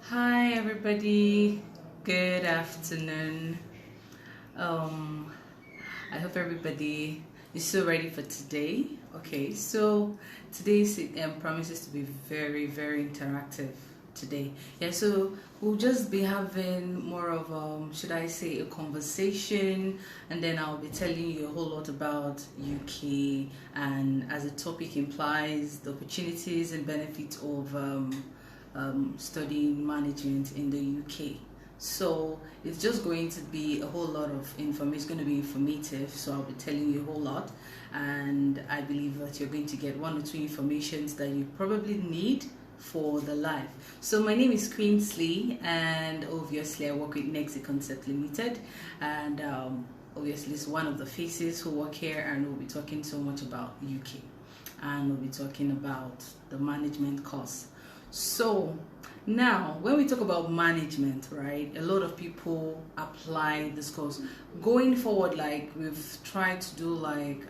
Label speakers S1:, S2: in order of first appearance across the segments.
S1: Hi everybody, good afternoon. Um, I hope everybody is so ready for today. Okay, so today's promises to be very, very interactive today. Yeah, so we'll just be having more of should I say a conversation, and then I'll be telling you a whole lot about UK, and as the topic implies, the opportunities and benefits of studying management in the UK. So it's just going to be a whole lot of information. It's going to be informative. So I'll be telling you a whole lot, and I believe that you're going to get one or two informations that you probably need for the life. So my name is Queensley, and obviously I work with Nexi Concept Limited, and obviously it's one of the faces who work here, and we'll be talking so much about UK, and we'll be talking about the management course. So now when we talk about management, right, a lot of people apply this course going forward. Like we've tried to do like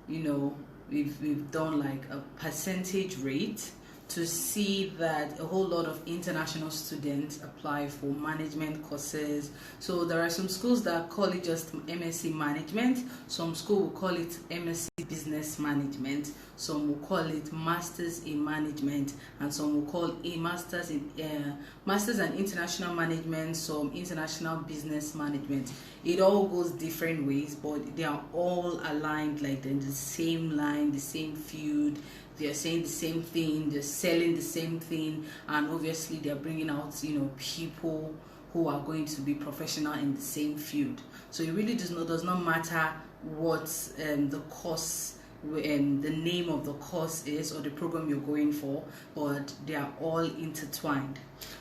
S1: we've done like a percentage rate to see that a whole lot of international students apply for management courses. So there are some schools that call it just MSc Management, some school will call it MSc Business Management, some will call it Masters in Management, and some will call it Masters and International Management, some International Business Management. It all goes different ways, but they are all aligned, like they're in the same line, the same field. They're saying the same thing, they're selling the same thing, and obviously they're bringing out people who are going to be professional in the same field. So it really does not matter what the course and the name of the course is or the program you're going for, but they are all intertwined.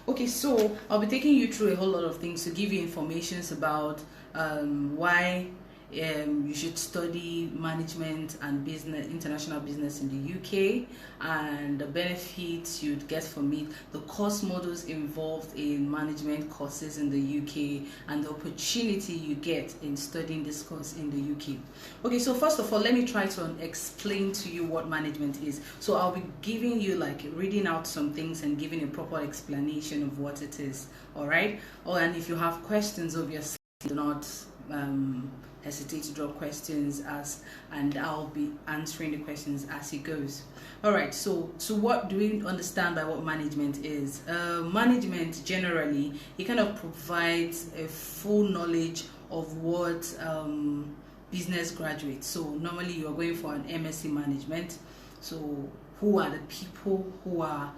S1: Okay, so I'll be taking you through a whole lot of things to give you informations about why you should study management and business, international business in the UK, and the benefits you'd get from it, the course models involved in management courses in the UK, and the opportunity you get in studying this course in the UK. Okay, so first of all, let me try to explain to you what management is. So I'll be giving you like reading out some things and giving a proper explanation of what it is. All right. Oh, and if you have questions, obviously do not hesitate to drop questions and I'll be answering the questions as it goes. All right, so what do we understand by what management is? Management generally, it kind of provides a full knowledge of what business graduates. So normally you're going for an MSc Management. So who are the people who are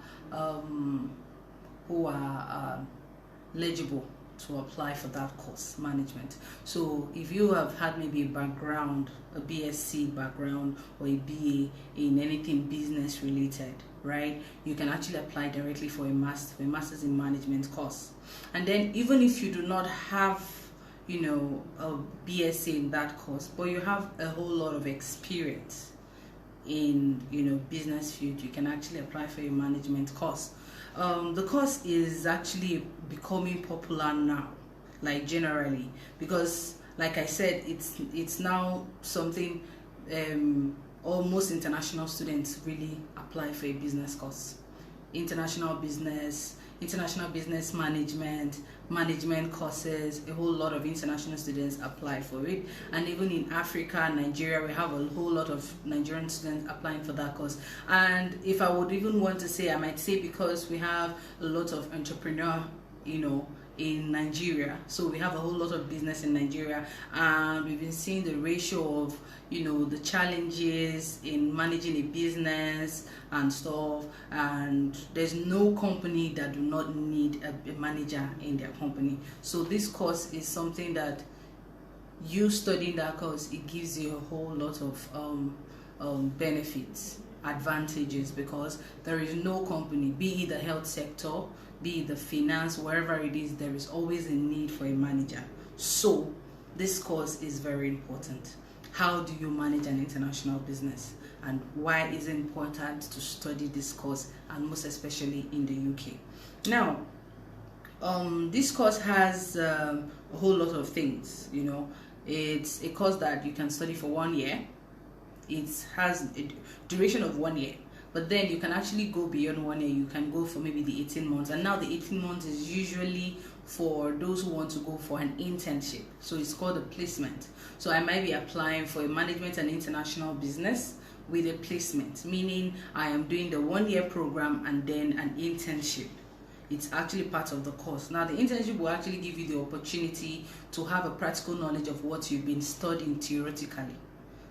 S1: eligible to apply for that course, management? So if you have had maybe a background, a BSc background or a BA in anything business related, right, you can actually apply directly for a master's in management course. And then even if you do not have a BSc in that course, but you have a whole lot of experience in business field, you can actually apply for a management course. The course is actually becoming popular now, like generally, because like I said, it's now something almost international students really apply for a business course. International business management courses, a whole lot of international students apply for it. And even in Africa, Nigeria, we have a whole lot of Nigerian students applying for that course. And if I would even want to say, I might say because we have a lot of entrepreneur in Nigeria, so we have a whole lot of business in Nigeria, and we've been seeing the ratio of the challenges in managing a business and stuff, and there's no company that do not need a manager in their company. So this course is something that you studying that course, it gives you a whole lot of benefits, advantages, because there is no company, be it the health sector, be it the finance, wherever it is, there is always a need for a manager. So this course is very important. How do you manage an international business, and why is it important to study this course, and most especially in the UK? Now, this course has a whole lot of things. It's a course that you can study for 1 year. It has a duration of 1 year. But then you can actually go beyond 1 year. You can go for maybe the 18 months. And now the 18 months is usually for those who want to go for an internship. So it's called a placement. So I might be applying for a management and international business with a placement, meaning I am doing the 1 year program and then an internship. It's actually part of the course. Now the internship will actually give you the opportunity to have a practical knowledge of what you've been studying theoretically.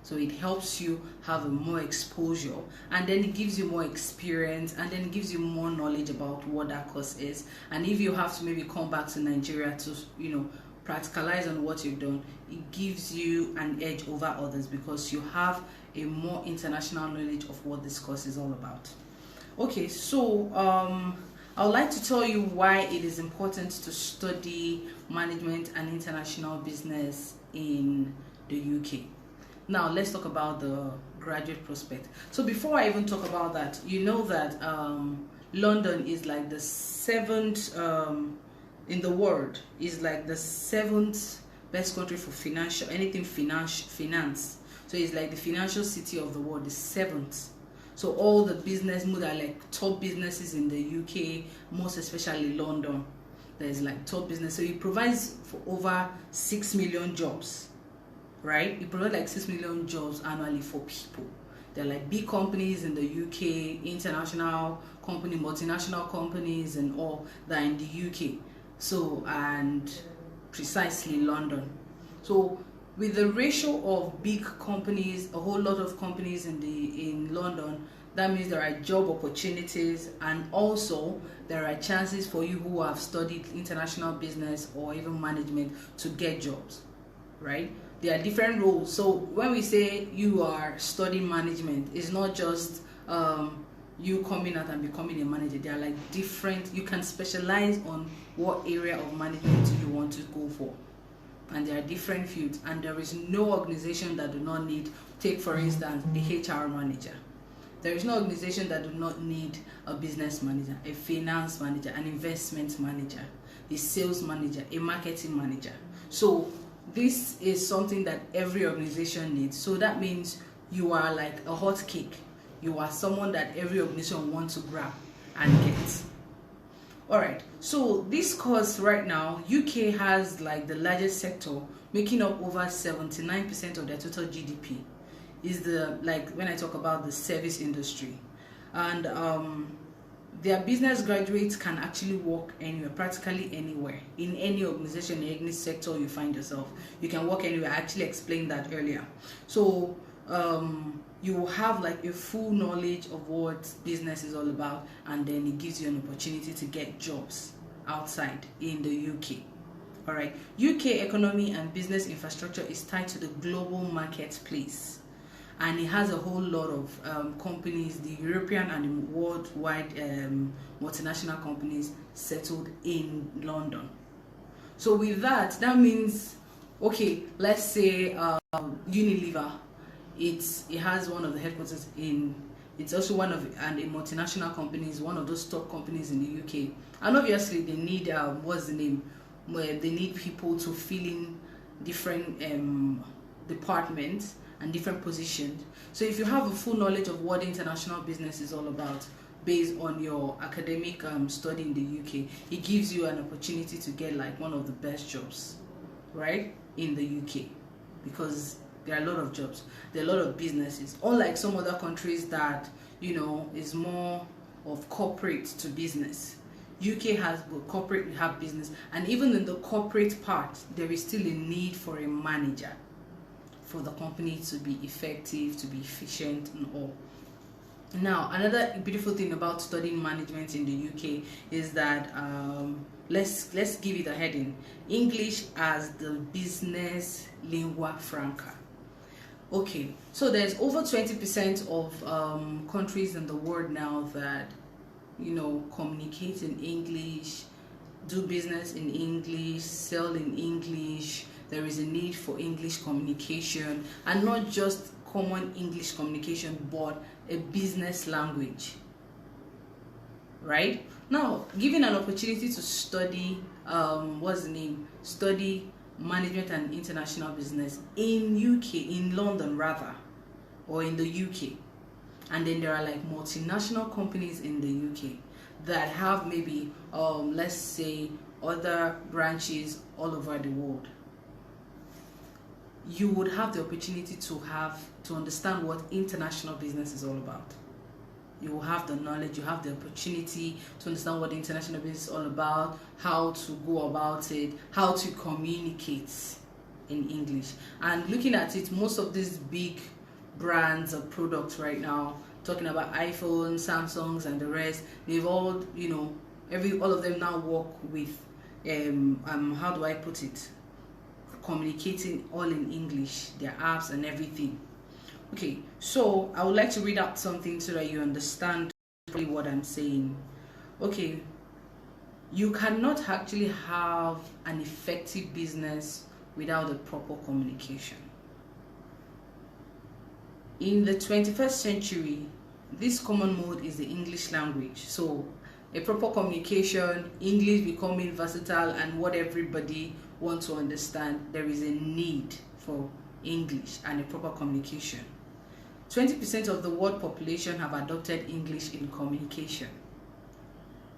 S1: So it helps you have a more exposure, and then it gives you more experience, and then it gives you more knowledge about what that course is. And if you have to maybe come back to Nigeria to, practicalize on what you've done, it gives you an edge over others because you have a more international knowledge of what this course is all about. Okay, so I would like to tell you why it is important to study management and international business in the UK. Now let's talk about the graduate prospect. So before I even talk about that, you know that London is like the seventh in the world, is like the seventh best country for anything finance. So it's like the financial city of the world, the seventh. So all the business mood are like top businesses in the UK, most especially London. There's like top business. So it provides for over 6 million jobs. Right? It provides like 6 million jobs annually for people. They're like big companies in the UK, international company, multinational companies, and all that in the UK. So, and precisely London. So, with the ratio of big companies, a whole lot of companies in London, that means there are job opportunities, and also there are chances for you who have studied international business or even management to get jobs, right? There are different roles. So when we say you are studying management, it's not just you coming out and becoming a manager. They are like different. You can specialize on what area of management you want to go for, and there are different fields. And there is no organization that do not need. Take for instance a HR manager. There is no organization that do not need a business manager, a finance manager, an investment manager, a sales manager, a marketing manager. So this is something that every organization needs. So that means you are like a hot cake. You are someone that every organization wants to grab and get. Alright, so this course right now, UK has like the largest sector, making up over 79% of their total GDP. Is the, like when I talk about the service industry. And their business graduates can actually work anywhere, practically anywhere, in any organization, in any sector you find yourself. You can work anywhere. I actually explained that earlier. So you will have like a full knowledge of what business is all about, and then it gives you an opportunity to get jobs outside in the UK. All right, UK economy and business infrastructure is tied to the global marketplace. And it has a whole lot of companies, the European and the worldwide multinational companies settled in London. So with that, that means, okay, let's say Unilever, it has one of the headquarters it's also one of a multinational companies, one of those top companies in the UK. And obviously they need, they need people to fill in different departments and different positions. So if you have a full knowledge of what international business is all about based on your academic study in the UK, it gives you an opportunity to get like one of the best jobs, right, in the UK, because there are a lot of jobs, there are a lot of businesses, unlike some other countries that is more of corporate to business. UK has corporate, we have business, and even in the corporate part there is still a need for a manager for the company to be effective, to be efficient and all. Now, another beautiful thing about studying management in the UK is that let's give it a heading: English as the business lingua franca. Okay, so there's over 20% of countries in the world now that communicate in English, do business in English, sell in English. There is a need for English communication, and not just common English communication, but a business language. Right? Now, given an opportunity to study, study management and international business in UK, in London rather, or in the UK. and then there are like multinational companies in the UK that have maybe let's say other branches all over the world. You would have the opportunity to understand what international business is all about. You will have the knowledge, you have the opportunity to understand what the international business is all about, how to go about it, how to communicate in English. And looking at it, most of these big brands of products right now, talking about iPhone, Samsungs, and the rest, they've all, all of them now work with how do I put it, communicating all in English, their apps and everything. Okay, so I would like to read out something so that you understand what I'm saying. Okay, you cannot actually have an effective business without the proper communication. In the 21st century, this common mode is the English language. So a proper communication, English becoming versatile and what everybody wants to understand, there is a need for English and a proper communication. 20% of the world population have adopted English in communication.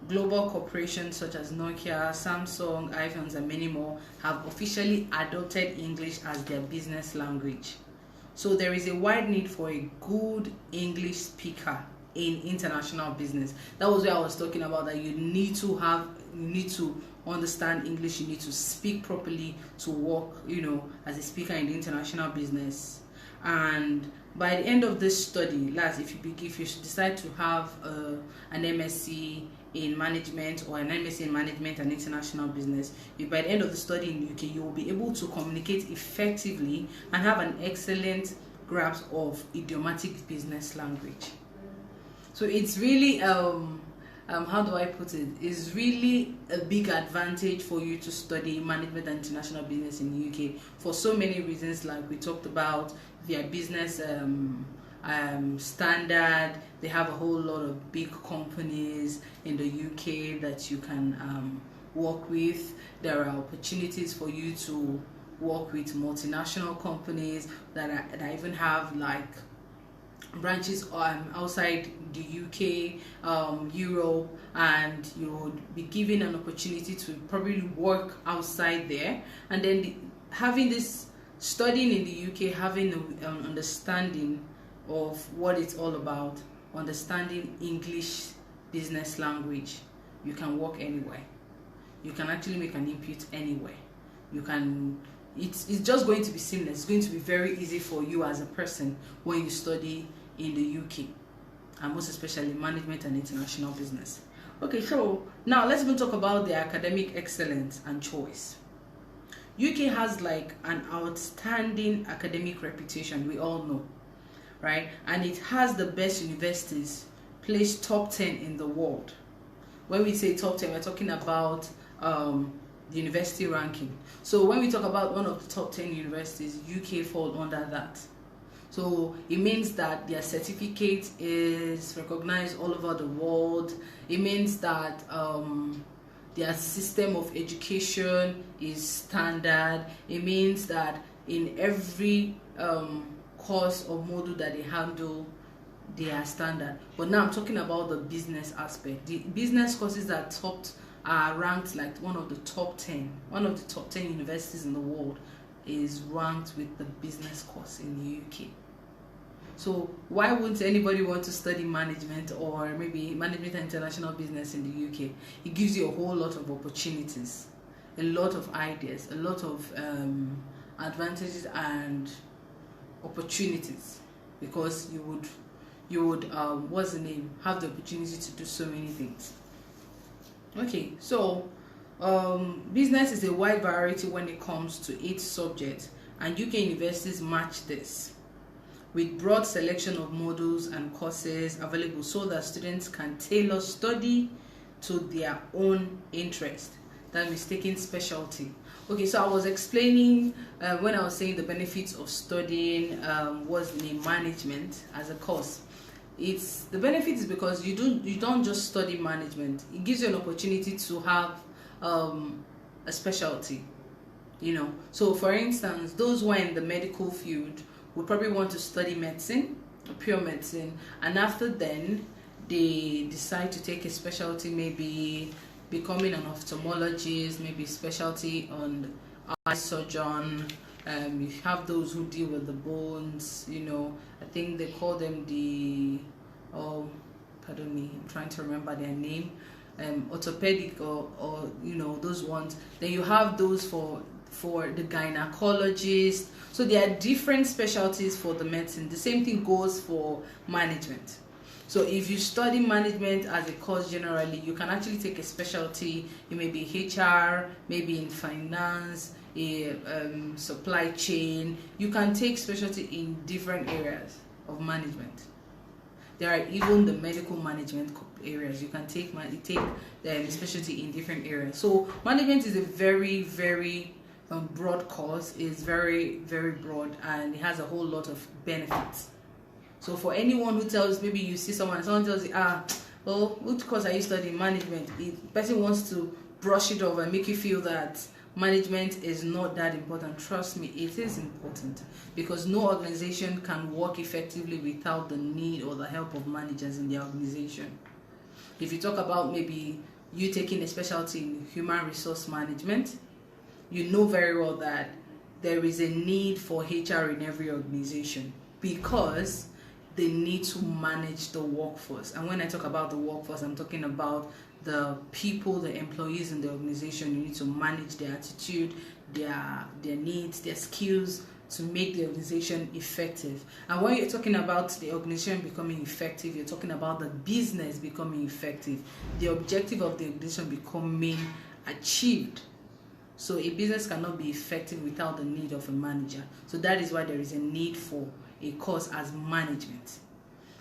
S1: Global corporations such as Nokia, Samsung, iPhones, and many more have officially adopted English as their business language. So there is a wide need for a good English speaker in international business. That was where I was talking about, that you need to understand English, you need to speak properly to work, as a speaker in the international business. And by the end of this study, if you decide to have an MSc in management or an MSc in management and international business, by the end of the study in the UK, you will be able to communicate effectively and have an excellent grasp of idiomatic business language. So it's really how do I put it? It's really a big advantage for you to study management and international business in the UK for so many reasons, like we talked about their business standard. They have a whole lot of big companies in the UK that you can work with. There are opportunities for you to work with multinational companies that even have like branches outside the UK, Europe, and you would be given an opportunity to probably work outside there. And then studying in the UK, having an understanding of what it's all about, understanding English business language, you can work anywhere. You can actually make an input anywhere. It's just going to be seamless. It's going to be very easy for you as a person when you study in the UK, and most especially management and international business. Okay, so now let's even talk about the academic excellence and choice. UK has like an outstanding academic reputation, we all know, right? And it has the best universities, placed top 10 in the world. When we say top 10, we're talking about the university ranking. So when we talk about one of the top 10 universities, UK falls under that. So it means that their certificate is recognized all over the world. It means that their system of education is standard. It means that in every course or module that they handle, they are standard. But now I'm talking about the business aspect. The business courses that are ranked like one of the top 10 universities in the world is ranked with the business course in the UK. So why wouldn't anybody want to study management or maybe management and international business in the UK? It gives you a whole lot of opportunities, a lot of ideas, a lot of advantages and opportunities, because you would have the opportunity to do so many things. Okay, so business is a wide variety when it comes to each subject, and UK universities match this with broad selection of modules and courses available so that students can tailor study to their own interest. That means taking specialty. Okay, so I was explaining when I was saying the benefits of studying was in management as a course. It's the benefit is because you don't just study management. It gives you an opportunity to have a specialty, So for instance, those who are in the medical field would probably want to study medicine, pure medicine, and after then they decide to take a specialty, maybe becoming an ophthalmologist, maybe specialty on eye surgeon. You have those who deal with the bones, I think they call them pardon me, I'm trying to remember their name, orthopedic or those ones. Then you have those for the gynecologist. So there are different specialties for the medicine. The same thing goes for management. So if you study management as a course generally, you can actually take a specialty. It may be HR, maybe in finance, supply chain. You can take specialty in different areas of management. There are even the medical management areas. You can take specialty in different areas. So management is a very, very broad course. It's very, very broad, and it has a whole lot of benefits. So for anyone who tells, maybe you see someone tells you, which course are you studying? Management. The person wants to brush it off and make you feel that management is not that important. Trust me, it is important, because no organization can work effectively without the need or the help of managers in their organization. If you talk about maybe you taking a specialty in human resource management, you know very well that there is a need for HR in every organization, because they need to manage the workforce. And when I talk about the workforce, I'm talking about the people, the employees in the organization. You need to manage their attitude, their needs, their skills, to make the organization effective. And when you're talking about the organization becoming effective, you're talking about the business becoming effective, the objective of the organization becoming achieved. So a business cannot be effective without the need of a manager. So that is why there is a need for a course as management.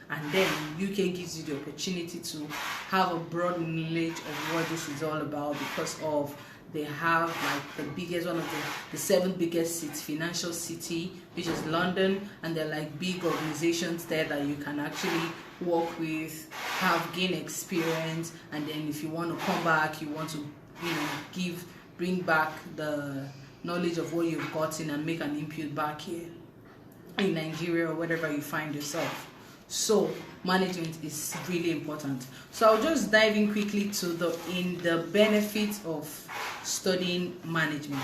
S1: And then UK gives you the opportunity to have a broad knowledge of what this is all about, because of they have like the biggest, one of the 7th biggest cities, financial city, which is London, and they're like big organizations there that you can actually work with, gain experience, and then if you want to come back, you want to bring back the knowledge of what you've gotten and make an input back here in Nigeria or wherever you find yourself. So management is really important. So I'll just dive in quickly to the benefits of studying management.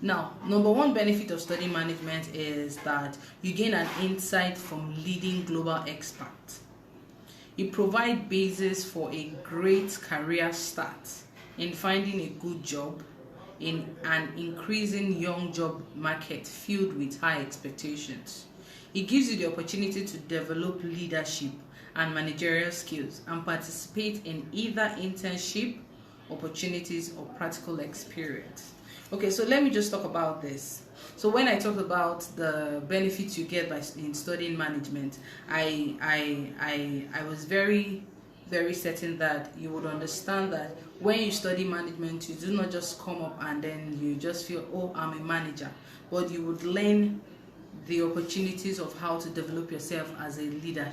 S1: Now, number one benefit of studying management is that you gain an insight from leading global experts. It provides basis for a great career start in finding a good job in an increasing young job market filled with high expectations. It gives you the opportunity to develop leadership and managerial skills and participate in either internship opportunities or practical experience. Okay, so let me just talk about this. So when I talk about the benefits you get in studying management, I was very, very certain that you would understand that when you study management, you do not just come up and then you just feel, oh, I'm a manager, but you would learn the opportunities of how to develop yourself as a leader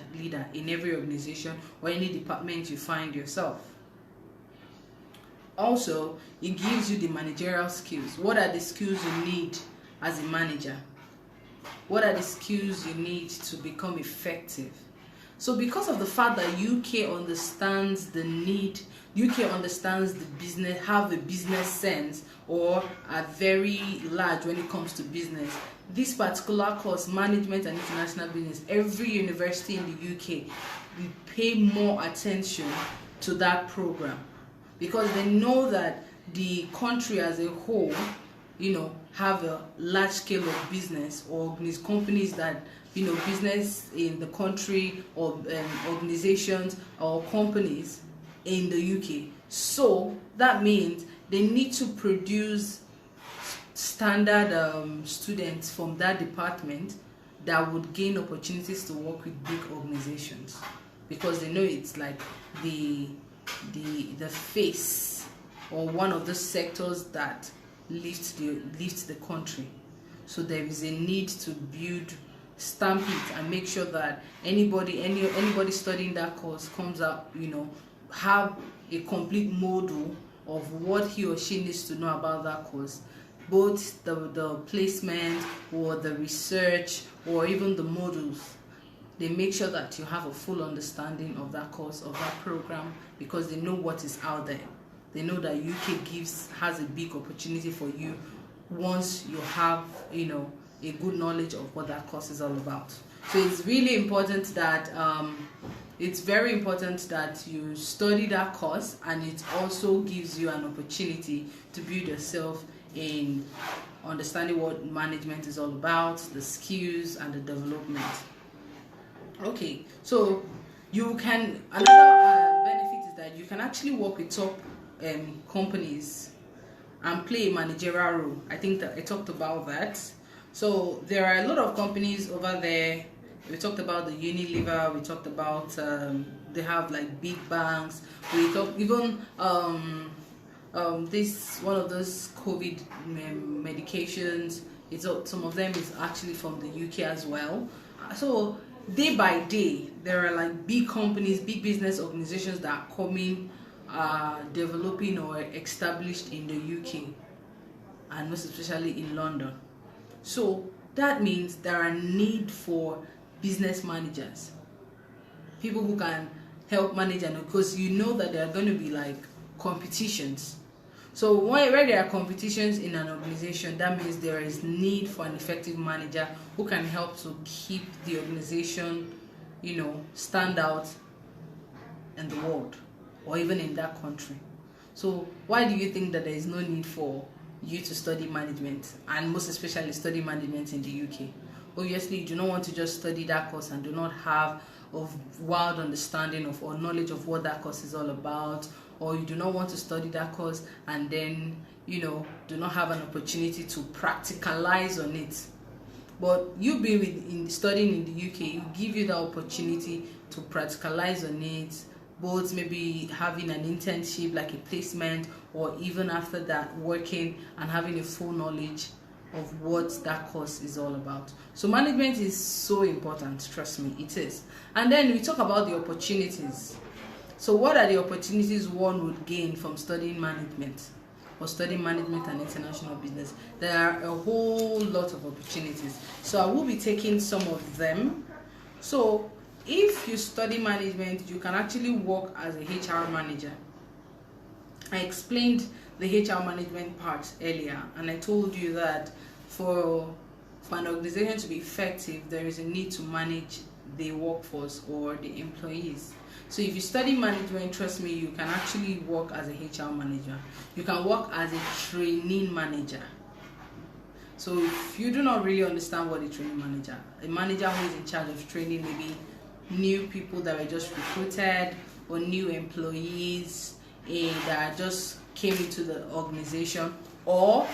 S1: in every organization or any department you find yourself. Also, it gives you the managerial skills. What are the skills you need as a manager? What are the skills you need to become effective? So because of the fact that UK understands the need, UK understands the business, have a business sense, or are very large when it comes to business, this particular course, management and international business, every university in the UK will pay more attention to that program, because they know that the country as a whole, have a large scale of business, or these companies that, business in the country, or organizations or companies in the UK. So that means they need to produce standard students from that department that would gain opportunities to work with big organizations, because they know it's like the face or one of the sectors that lifts the country. So there is a need to stamp it and make sure that anybody studying that course comes out, have a complete model of what he or she needs to know about that course, both the placement or the research or even the modules. They make sure that you have a full understanding of that course, of that program, because they know what is out there. They know that UK has a big opportunity for you once you have, a good knowledge of what that course is all about. So it's really important that it's very important that you study that course, and it also gives you an opportunity to build yourself in understanding what management is all about, the skills and the development. Okay, so another benefit is that you can actually work with top companies and play a managerial role. I think that I talked about that. So there are a lot of companies over there. We talked about the Unilever. We talked about they have like big banks. We talked even this one of those COVID medications. Some of them is actually from the UK as well. So day by day, there are like big companies, big business organizations that are coming, developing or established in the UK, and most especially in London. So that means there are need for business managers, people who can help manage, and because you know that there are going to be like competitions. So where there are competitions in an organization, that means there is need for an effective manager who can help to keep the organization, stand out in the world or even in that country. So why do you think that there is no need for you to study management, and most especially study management in the UK? Obviously, you do not want to just study that course and do not have a wild understanding of or knowledge of what that course is all about, or you do not want to study that course and then do not have an opportunity to practicalize on it. But you being studying in the UK, it give you the opportunity to practicalize on it, both maybe having an internship like a placement, or even after that working and having a full knowledge of what that course is all about. So management is so important, trust me, it is. And then we talk about the opportunities. So what are the opportunities one would gain from studying management or studying management and international business? There are a whole lot of opportunities. So I will be taking some of them. So if you study management, you can actually work as a HR manager. I explained the HR management part earlier, and I told you that for an organization to be effective, there is a need to manage the workforce or the employees. So if you study management, trust me, you can actually work as a HR manager. You can work as a training manager. So if you do not really understand what a manager who is in charge of training maybe new people that were just recruited, or new employees that just came into the organization, or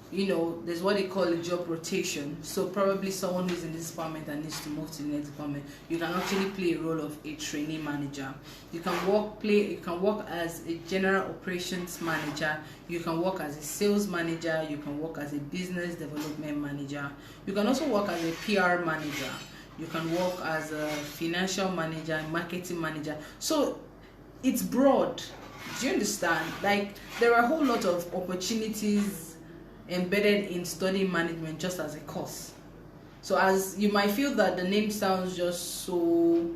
S1: there's what they call a job rotation. So probably someone who's in this department and needs to move to the next department, you can actually play a role of a trainee manager. You can work as a general operations manager, you can work as a sales manager, you can work as a business development manager, you can also work as a PR manager, you can work as a financial manager, marketing manager. So it's broad. Do you understand? Like, there are a whole lot of opportunities embedded in studying management just as a course. So as you might feel that the name sounds just so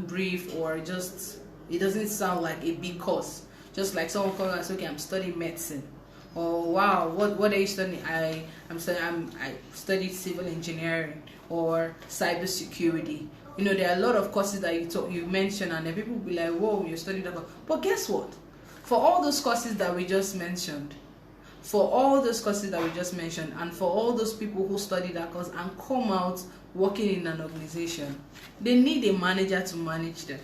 S1: brief, or just it doesn't sound like a big course, just like someone calling us, okay, I'm studying medicine, or wow, what are you studying? I studied civil engineering or cyber security. There are a lot of courses that you mentioned, and then people will be like, whoa, you're studying that course. But guess what? For all those courses that we just mentioned, and for all those people who study that course and come out working in an organization, they need a manager to manage them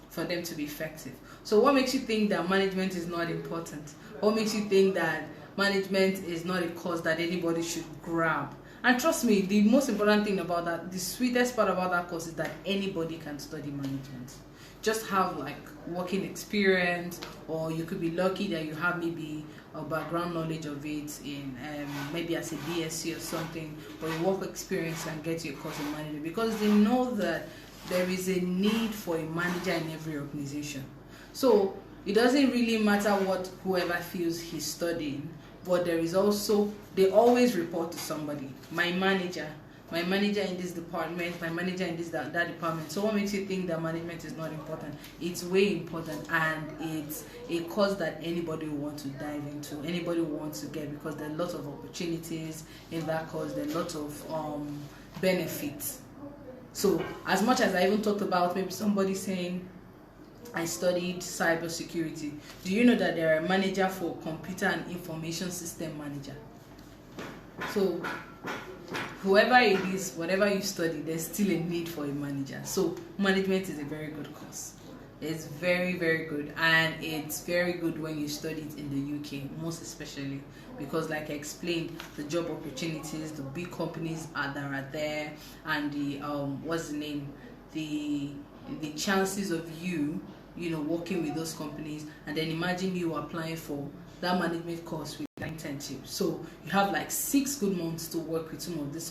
S1: for them to be effective. So what makes you think that management is not important? What makes you think that management is not a course that anybody should grab? And trust me, the most important thing about that, the sweetest part about that course, is that anybody can study management. Just have like working experience, or you could be lucky that you have maybe a background knowledge of it in maybe as a BSc or something, or a work experience and get your course in management, because they know that there is a need for a manager in every organization. So it doesn't really matter what whoever feels he's studying, but they always report to somebody. My manager my manager in this department, my manager in that department. So what makes you think that management is not important? It's way important, and it's a course that anybody will want to dive into, anybody will want to get, because there are lots of opportunities in that course, there are lots of benefits. So as much as I even talked about maybe somebody saying, I studied cybersecurity, do you know that there are a manager for computer and information system manager? So whoever it is, whatever you study, there's still a need for a manager. So management is a very good course. It's very, very good, and it's very good when you study it in the UK, most especially because, like I explained, the job opportunities, the big companies that are there, and the what's the name, the chances of you working with those companies. And then imagine you applying for that management course with internship. So you have like 6 good months to work with some of these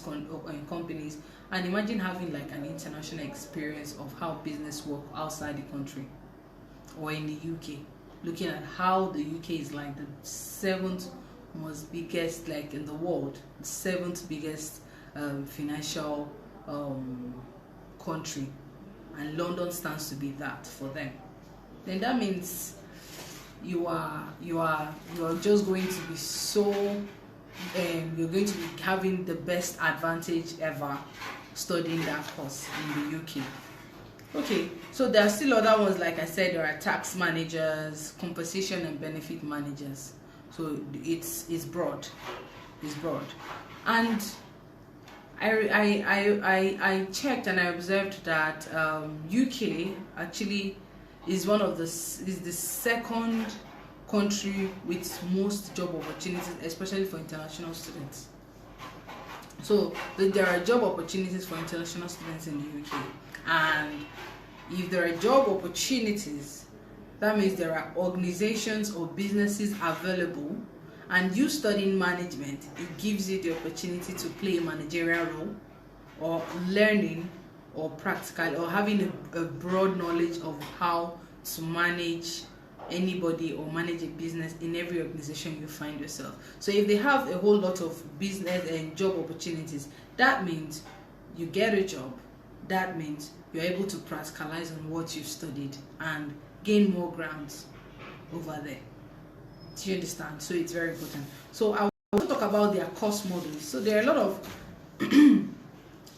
S1: companies, and imagine having like an international experience of how business work outside the country or in the UK, looking at how the UK is like the 7th most biggest, like in the world, the 7th biggest financial country, and London stands to be that for them. Then that means you are just going to be so you're going to be having the best advantage ever studying that course in the UK. Okay, so there are still other ones. Like I said, there are tax managers, compensation and benefit managers. So it's broad. It's broad. And I checked and I observed that UK actually is the second country with most job opportunities, especially for international students. So there are job opportunities for international students in the UK, and if there are job opportunities, that means there are organizations or businesses available, and you studying management, it gives you the opportunity to play a managerial role, or learning, or practical, or having a broad knowledge of how to manage anybody or manage a business in every organization you find yourself. So if they have a whole lot of business and job opportunities, that means you get a job. That means you're able to practicalize on what you've studied and gain more grounds over there. Do you understand? So it's very important. So I want to talk about their course models. So there are a lot of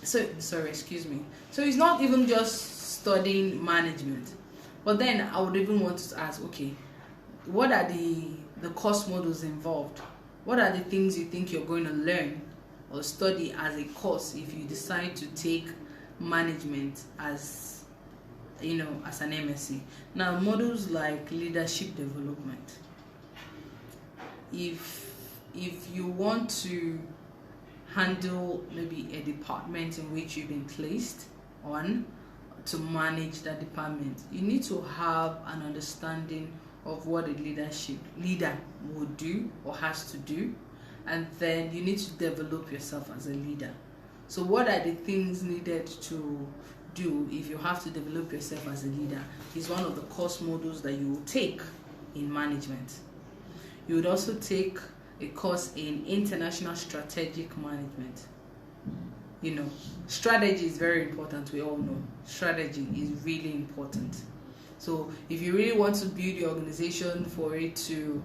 S1: so it's not even just studying management, but then I would even want to ask, okay, what are the course models involved? What are the things you think you're going to learn or study as a course if you decide to take management as as an MSc? Now, models like leadership development. If you want to handle maybe a department in which you've been placed on to manage that department, you need to have an understanding of what a leader would do or has to do, and then you need to develop yourself as a leader. So what are the things needed to do if you have to develop yourself as a leader is one of the course modules that you will take in management. You would also take a course in international strategic management. Strategy is very important. We all know strategy is really important. So if you really want to build your organization for it to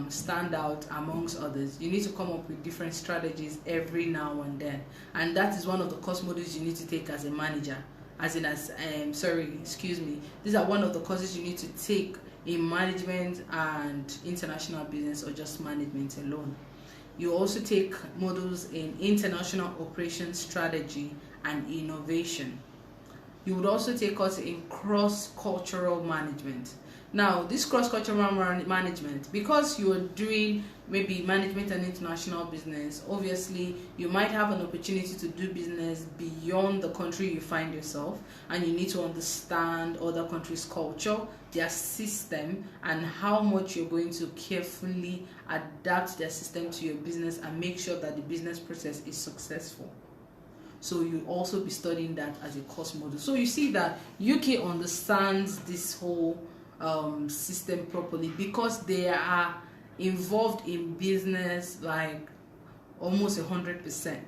S1: stand out amongst others, you need to come up with different strategies every now and then, and that is one of the course modules you need to take as a manager. These are one of the courses you need to take in management and international business, or just management alone. You also take modules in international operations strategy and innovation. You would also take course in cross-cultural management. Now, this cross-cultural management, because you are doing maybe management and international business, obviously you might have an opportunity to do business beyond the country you find yourself, and you need to understand other countries' culture, their system, and how much you're going to carefully adapt their system to your business and make sure that the business process is successful. So you'll also be studying that as a course module. So you see that UK understands this whole system properly, because they are involved in business like almost 100%.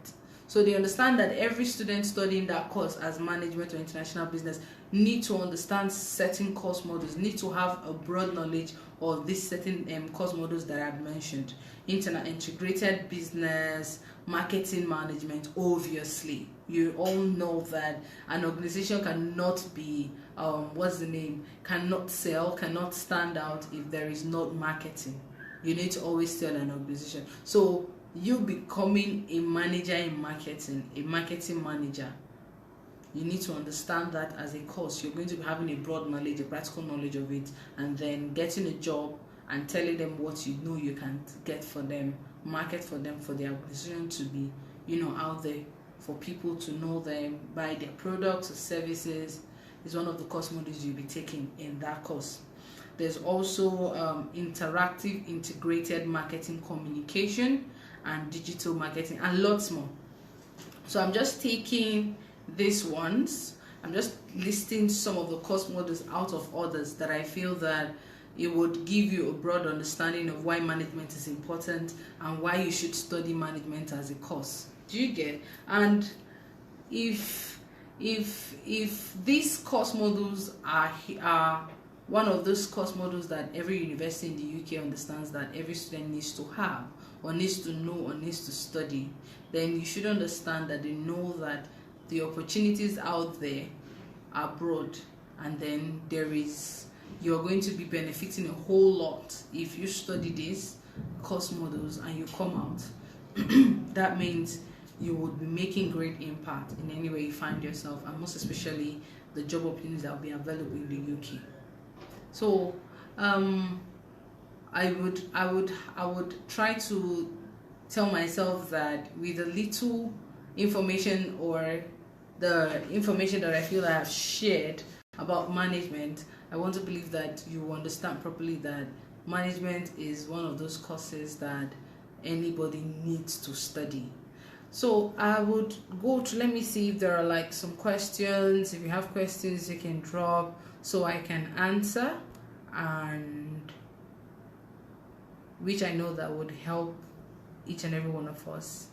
S1: So they understand that every student studying that course as management or international business need to understand certain course models, need to have a broad knowledge of these certain course models that I've mentioned. Integrated business, marketing management. Obviously, you all know that an organization cannot be cannot sell, cannot stand out if there is not marketing. You need to always sell an organization. So you becoming a manager in marketing, a marketing manager, you need to understand that as a course. You're going to be having a broad knowledge, a practical knowledge of it, and then getting a job and telling them what you know you can get for them, market for them, for their organization to be, out there, for people to know them, buy their products or services, is one of the course modules you'll be taking in that course. There's also interactive integrated marketing communication and digital marketing, and lots more. So I'm just taking these ones, I'm just listing some of the course models out of others that I feel that it would give you a broad understanding of why management is important and why you should study management as a course. Do you get? And if these course models are one of those course models that every university in the UK understands that every student needs to have or needs to know or needs to study, then you should understand that they know that the opportunities out there are broad, and then you're going to be benefiting a whole lot if you study these course models and you come out. That means you would be making great impact in any way you find yourself, and most especially the job opportunities that will be available in the UK. So I would try to tell myself that with a little information or the information that I feel I have shared about management, I want to believe that you understand properly that management is one of those courses that anybody needs to study. So I would go to, let me see if there are some questions. If you have questions, you can drop so I can answer, and which I know that would help each and every one of us.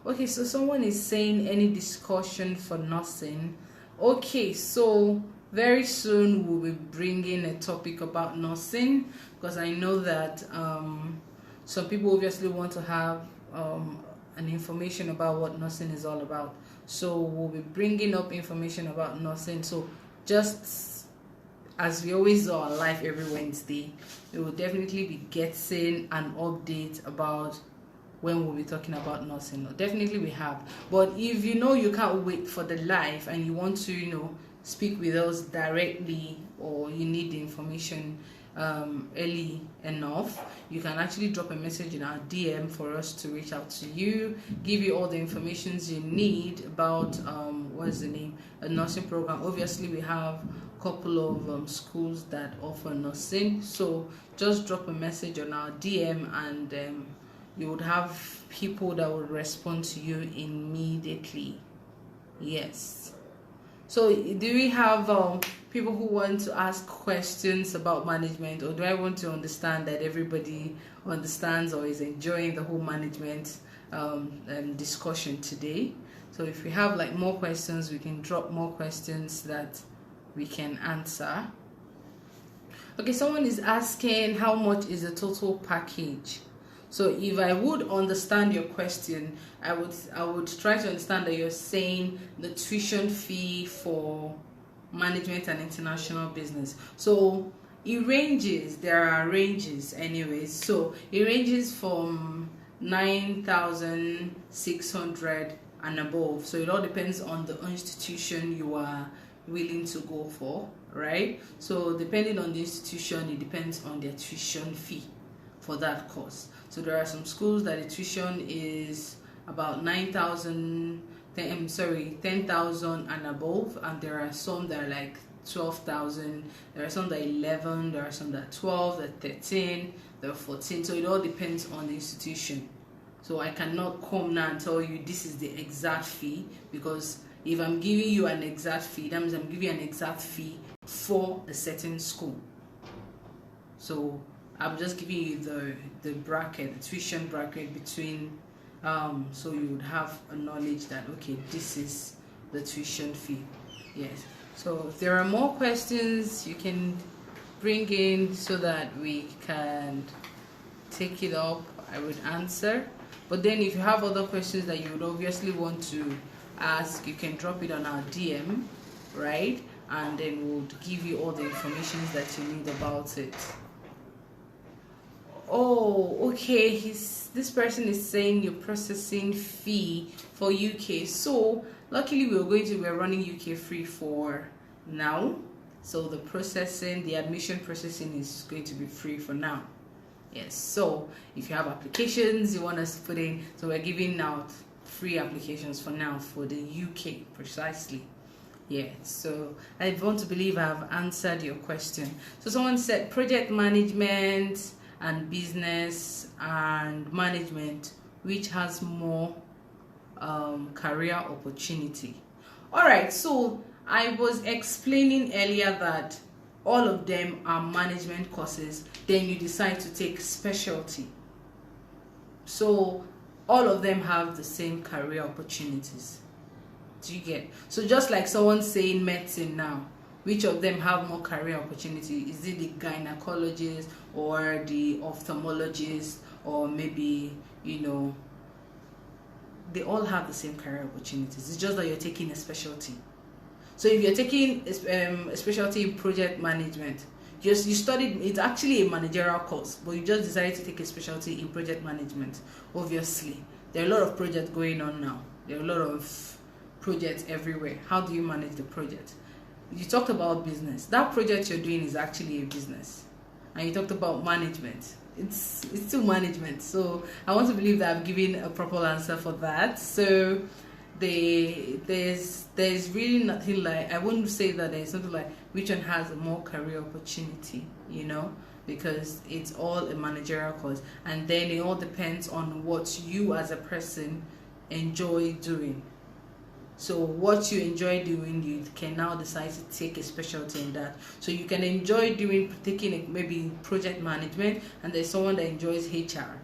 S1: Okay, so someone is saying any discussion for nursing. Okay, so very soon we'll be bringing a topic about nursing, because I know that some people obviously want to have an information about what nursing is all about. So we'll be bringing up information about nursing. So just as we always do our live every Wednesday, we will definitely be getting an update about when we'll be talking about nursing. Definitely we have. But if you can't wait for the live and you want to speak with us directly, or you need the information early enough, you can actually drop a message in our DM for us to reach out to you, give you all the information you need about a nursing program. Obviously we have a couple of schools that offer nursing, so just drop a message on our DM and you would have people that would respond to you immediately. Yes. So do we have people who want to ask questions about management, or do I want to understand that everybody understands or is enjoying the whole management discussion today? So if we have more questions, we can drop more questions that we can answer. Okay, someone is asking how much is the total package. So if I would understand your question, I would try to understand that you're saying the tuition fee for management and international business. So it ranges. There are ranges anyways. So it ranges from 9,600 and above. So it all depends on the institution you are willing to go for, right? So depending on the institution, it depends on their tuition fee for that course. So there are some schools that the tuition is about 10,000 and above, and there are some that are 12,000. There are some that are 11. There are some that are 12. That are 13. There are 14. So it all depends on the institution. So I cannot come now and tell you this is the exact fee, because if I'm giving you an exact fee, that means I'm giving you an exact fee for a certain school. So I'm just giving you the bracket, the tuition bracket between So you would have a knowledge that, okay, this is the tuition fee. Yes. So if there are more questions, you can bring in so that we can take it up. I would answer. But then if you have other questions that you would obviously want to ask, you can drop it on our DM, right? And then we'll give you all the information that you need about it. Oh, okay. This person is saying your processing fee for UK. So luckily we're running UK free for now. So the admission processing is going to be free for now. Yes. So if you have applications you want us to put in, so we're giving out free applications for now for the UK precisely. Yeah, so I want to believe I've answered your question. So someone said project management and business and management, which has more career opportunity. All right, so I was explaining earlier that all of them are management courses. Then you decide to take specialty. So all of them have the same career opportunities. Do you get? So just like someone saying medicine now, which of them have more career opportunity? Is it the gynecologist or the ophthalmologist, or maybe, they all have the same career opportunities. It's just that you're taking a specialty. So if you're taking a specialty in project management, you studied, it's actually a managerial course, but you just decided to take a specialty in project management. Obviously, there are a lot of projects going on now. There are a lot of projects everywhere. How do you manage the project? You talked about business. That project you're doing is actually a business. And you talked about management. It's still management. So I want to believe that I've given a proper answer for that. So there's really nothing like, I wouldn't say that there's something like which one has a more career opportunity, because it's all a managerial course, and then it all depends on what you as a person enjoy doing. So what you enjoy doing, you can now decide to take a specialty in that. So you can enjoy taking maybe project management, and there's someone that enjoys HR,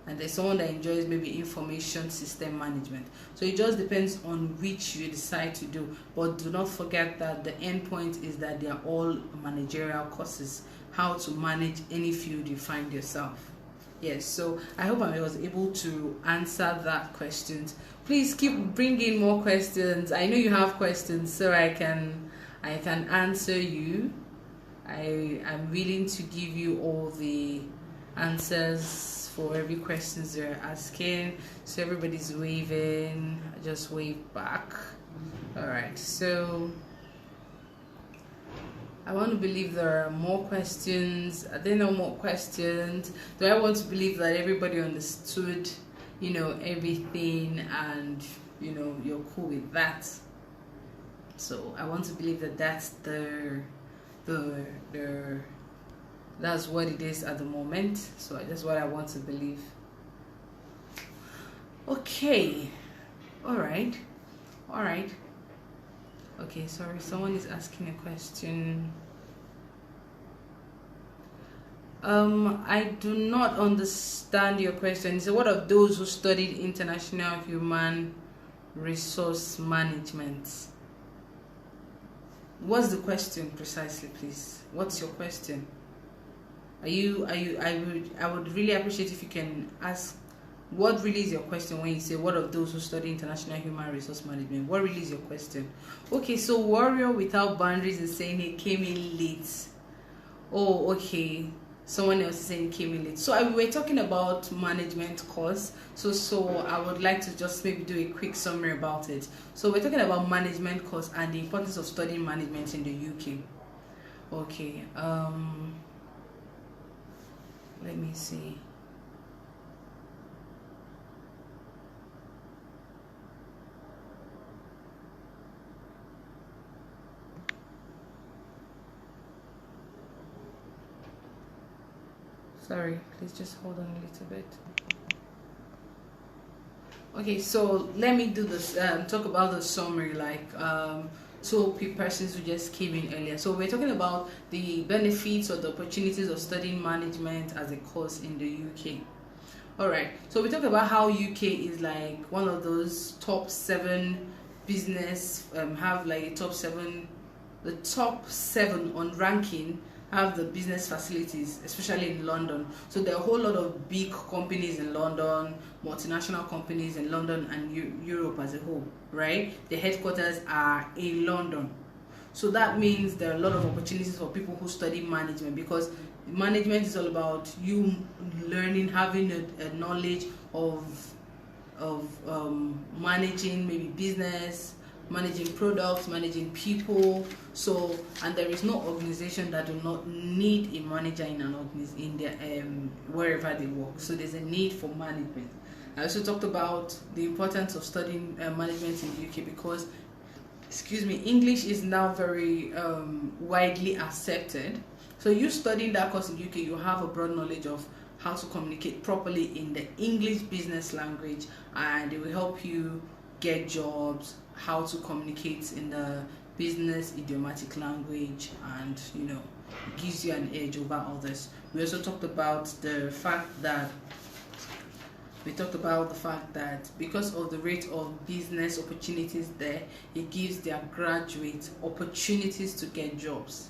S1: and there's someone that enjoys maybe information system management. So it just depends on which you decide to do. But do not forget that the end point is that they are all managerial courses, how to manage any field you find yourself. Yes, so I hope I was able to answer that question. Please keep bringing more questions. I know you have questions, so I can answer you. I'm willing to give you all the answers for every question they're asking. So everybody's waving. I just wave back. All right, so I want to believe there are more questions. Are there no more questions? Do I want to believe that everybody understood, everything, and you're cool with that? So I want to believe that that's that's what it is at the moment. So that's what I want to believe. Okay. All right. Okay, sorry, someone is asking a question. I do not understand your question. So what of those who studied international human resource management? What's the question precisely, please? What's your question? I would really appreciate if you can ask what really is your question when you say what of those who study international human resource management? What really is your question? Okay, so Warrior Without Boundaries is saying he came in late. Oh, okay. Someone else is saying he came in late. So we were talking about management course. So I would like to just maybe do a quick summary about it. So we're talking about management course and the importance of studying management in the UK. Okay. Let me see. Sorry, please just hold on a little bit. Okay, so let me do this, talk about the summary, two persons who just came in earlier. So we're talking about the benefits or the opportunities of studying management as a course in the UK. All right. So we talked about how UK is like one of those top 7 business have like a the top 7 on ranking have the business facilities, especially in London. So there are a whole lot of big companies in London, multinational companies in London and Europe as a whole, right? The headquarters are in London. So that means there are a lot of opportunities for people who study management, because management is all about you learning, having a knowledge of managing maybe business, managing products, managing people. So, and there is no organization that do not need a manager in an in their wherever they work. So there's a need for management. I also talked about the importance of studying management in the UK, because English is now very widely accepted. So you studying that course in UK, you have a broad knowledge of how to communicate properly in the English business language, and it will help you get jobs, how to communicate in the business idiomatic language, and it gives you an edge over others. We also talked about the fact that because of the rate of business opportunities there, it gives their graduates opportunities to get jobs.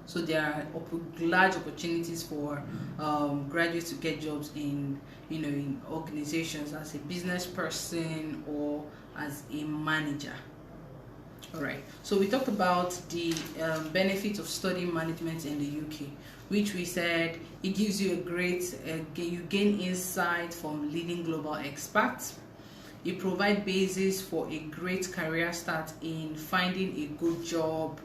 S1: So there are large opportunities for graduates to get jobs in organizations as a business person or as a manager. All right. So we talked about the benefits of studying management in the UK, which we said it gives you you gain insight from leading global experts. It provides basis for a great career start in finding a good job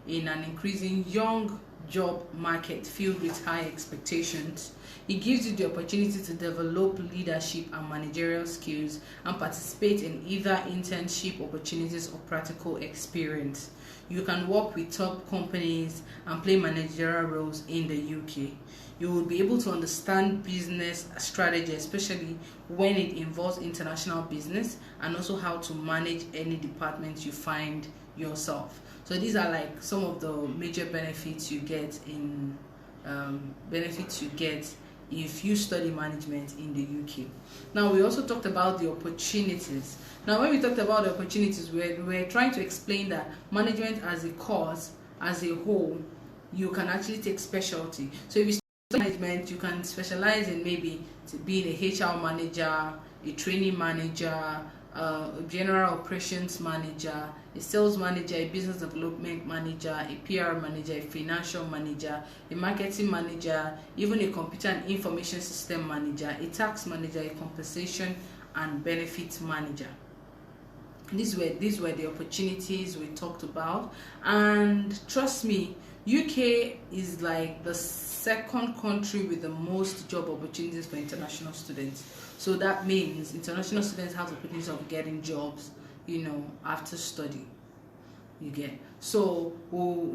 S1: in an increasing young job market filled with high expectations. It gives you the opportunity to develop leadership and managerial skills and participate in either internship opportunities or practical experience. You can work with top companies and play managerial roles in the UK. You will be able to understand business strategy, especially when it involves international business, and also how to manage any department you find yourself. So these are like some of the major benefits you get if you study management in the UK. Now we also talked about the opportunities. Now when we talked about the opportunities, we're trying to explain that management as a course, as a whole, you can actually take specialty. So if you study management, you can specialize in maybe being a HR manager, a training manager, a general operations manager, a sales manager, a business development manager, a PR manager, a financial manager, a marketing manager, even a computer and information system manager, a tax manager, a compensation and benefits manager. These were the opportunities we talked about, and trust me, UK is like the second country with the most job opportunities for international students. So that means international students have the opportunity of getting jobs, after study. You get. So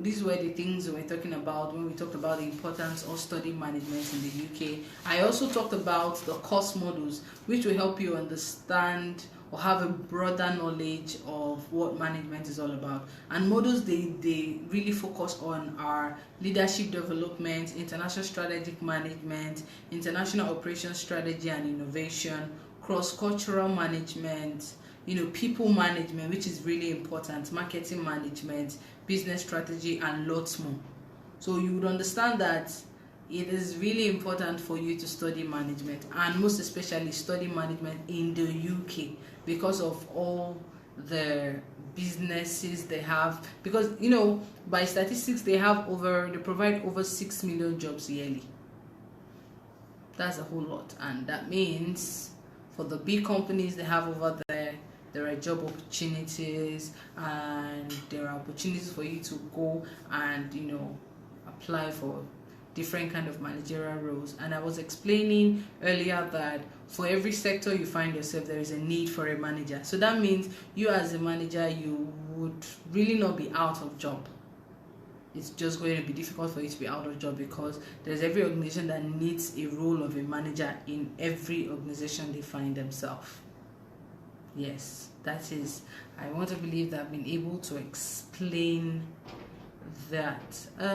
S1: these were the things we were talking about when we talked about the importance of studying management in the UK. I also talked about the course models, which will help you understand or have a broader knowledge of what management is all about. And models they really focus on are leadership development, international strategic management, international operations strategy and innovation, cross-cultural management, people management, which is really important, marketing management, business strategy, and lots more. So you would understand that it is really important for you to study management, and most especially study management in the UK, because of all the businesses they have. Because by statistics they provide over 6 million jobs yearly. That's a whole lot, and that means for the big companies they have over there are job opportunities, and there are opportunities for you to go and apply for different kind of managerial roles. And I was explaining earlier that for every sector you find yourself, there is a need for a manager. So that means you as a manager, you would really not be out of job. It's just going to be difficult for you to be out of job, because there's every organization that needs a role of a manager in every organization they find themselves. Yes, that is, I want to believe that I've been able to explain that.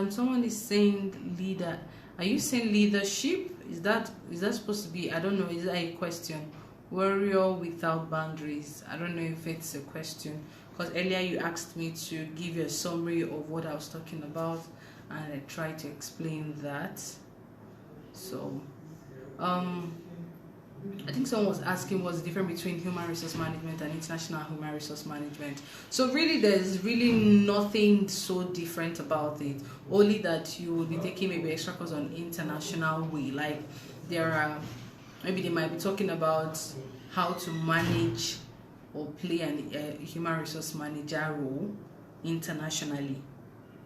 S1: Someone is saying leader. Are you saying leadership? is that supposed to be, I don't know, is that a question? Warrior without boundaries. I don't know if it's a question, because earlier you asked me to give you a summary of what I was talking about, and I tried to explain that. So I think someone was asking what's the difference between human resource management and international human resource management. So really, there's really nothing so different about it, only that you will be taking maybe extra course on international way. Like there are, maybe they might be talking about how to manage or play a human resource manager role internationally.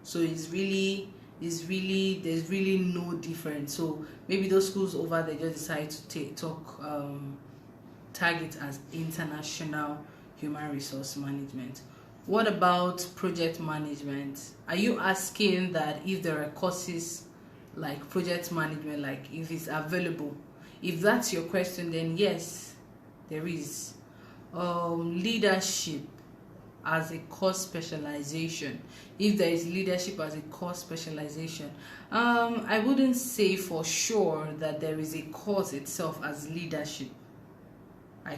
S1: So there's really no difference. So maybe those schools over there just decide to target as international human resource management. What about project management? Are you asking that if there are courses like project management, like if it's available? If that's your question, then yes, there is. Leadership as a course specialization. If there is leadership as a course specialization, I wouldn't say for sure that there is a course itself as leadership. I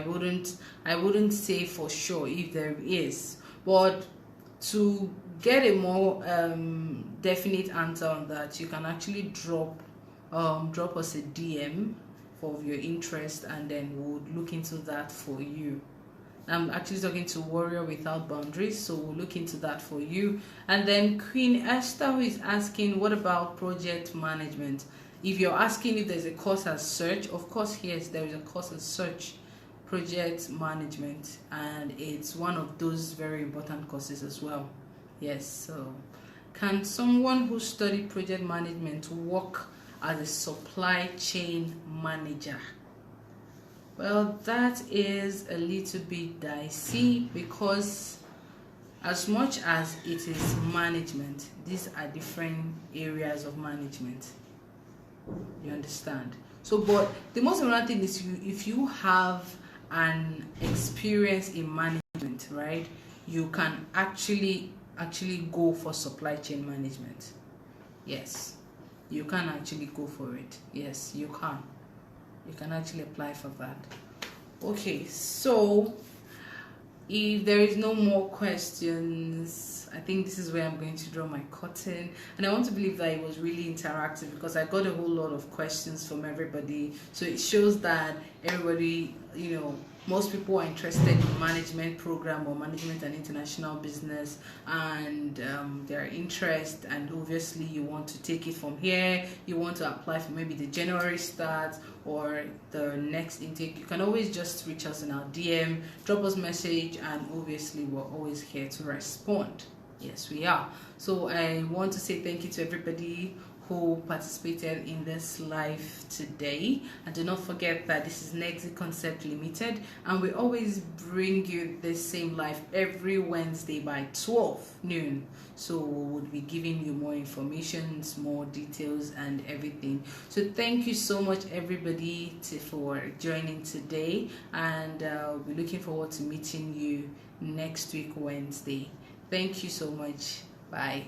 S1: wouldn't say for sure if there is. But to get a more definite answer on that, you can actually drop us a DM for your interest, and then we'll look into that for you. I'm actually talking to Warrior Without Boundaries, so we'll look into that for you. And then Queen Esther, who is asking, what about project management? If you're asking if there's a course as such, of course, yes, there is a course as such, project management, and it's one of those very important courses as well. Yes, so can someone who studied project management work as a supply chain manager? Well, that is a little bit dicey, because as much as it is management, these are different areas of management. You understand? So, but the most important thing is if you have an experience in management, right, you can actually go for supply chain management. Yes, you can actually go for it. Yes, you can actually apply for that. Okay, so if there is no more questions, I think this is where I'm going to draw my curtain. And I want to believe that it was really interactive, because I got a whole lot of questions from everybody. So it shows that everybody, most people are interested in management program or management and international business, and their interest, and obviously you want to take it from here. You want to apply for maybe the January start or the next intake. You can always just reach us in our DM, drop us a message, and obviously we're always here to respond. Yes, we are. So I want to say thank you to everybody who participated in this live today, and do not forget that this is Nexi Concept Limited, and we always bring you the same live every Wednesday by 12 noon. So we would be giving you more information, more details, and everything. So thank you so much, everybody, for joining today, and we're looking forward to meeting you next week Wednesday. Thank you so much. Bye.